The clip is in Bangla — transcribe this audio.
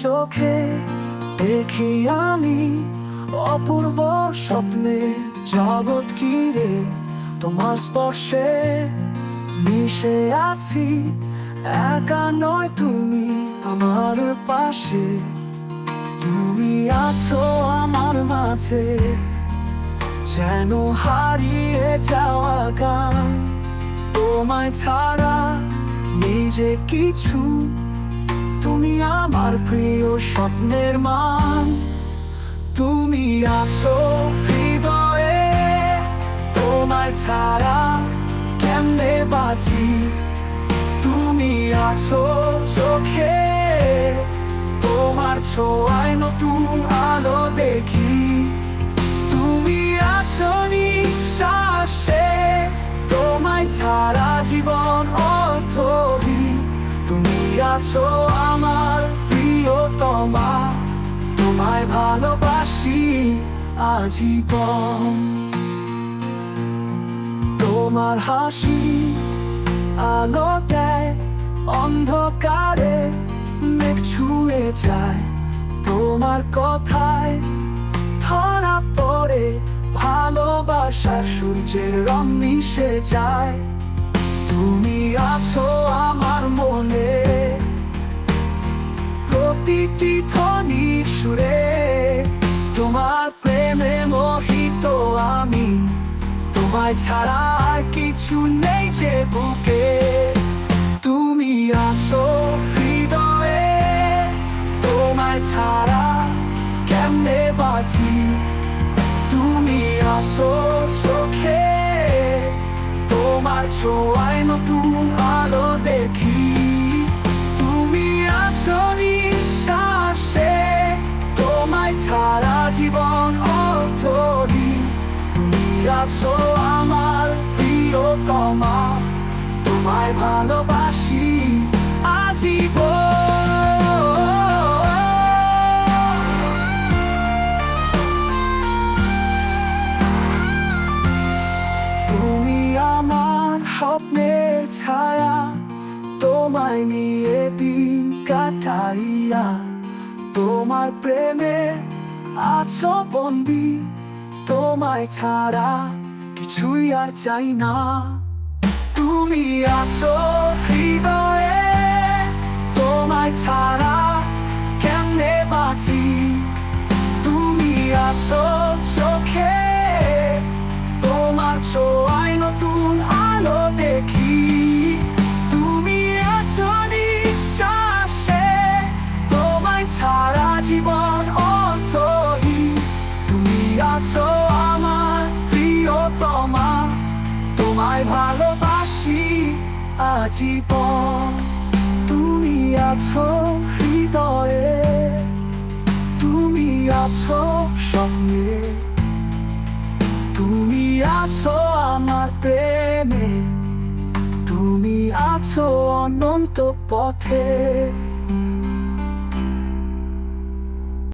চোখে দেখি আমি অপূর্ব স্বপ্নে জগৎ ঘিরে তোমার স্পর্শে মিশে আছি। একা নয় তুমি আমার পাশে, তুমি আছো আমার মাঝে, যেন হারিয়ে যাওয়া গান। তোমায় ছাড়া নিজে কিছু, তুমি আমার প্রিয় স্বপ্নের মান। তুমি আছো হৃদয়ে, তোমায় ছাড়া কেমনে বাঁচি। তুমি আছো চোখে, তোমার ছোঁয়ায় নতুন আলো দেখি। তুমি আছো নিঃশ্বাসে, তোমায় ছাড়া জীবন অর্থহীন। তুমি আছো আমার প্রিয়তমা, তোমায় ভালোবাসি আজীবন। তোমার হাসি আলো দেয় অন্ধকারে, মেঘ ছুঁয়ে যায় তোমার কথায়। ধরা পড়ে ভালোবাসার সূর্যের রং মিশে যায়। তুমি আছো আমার মনে, প্রতিটি ধ্বনি সুরে। তোমার প্রেমে মোহিত আমি, তোমায় ছাড়া আর কিছু নেই যে বুকে। তুমি আছো হৃদয়ে, তোমায় ছাড়া কেমনে বাঁচি। তুমি আছো চোখে, তোমার ছোঁয়ায় নতুন আলো দেখি। তুমি আছো নিঃশ্বাসে, তোমায় ছাড়া জীবন অর্থহীন। তুমি আছো আমার প্রিয়তমা, তোমায় ভালোবাসি আজীবন। তুমি আমার স্বপ্নের ছায়া, তোমায় নিয়ে দিন কাটাইয়া। তোমার প্রেমে আছো বন্দি, তোমায় ছাড়া কিছুই আর চাই না। তুমি আছো হৃদয়ে, তোমায় ছাড়া কেমনে বাঁচি। তুমি আছো চোখে, তোমার ছোঁয়ায় নতুন আলো দেখি। তুমি আছো নিঃশ্বাসে, তোমায় ছাড়া জীবন অর্থহীন। তুমি আছো আমার প্রিয়তমা, তোমায় ভালোবাসি আজীবন। তুমি আছো হৃদয়ে, তুমি আছো স্বপ্নে, তুমি আছো আমার প্রেমে, তুমি আছো অনন্ত পথে।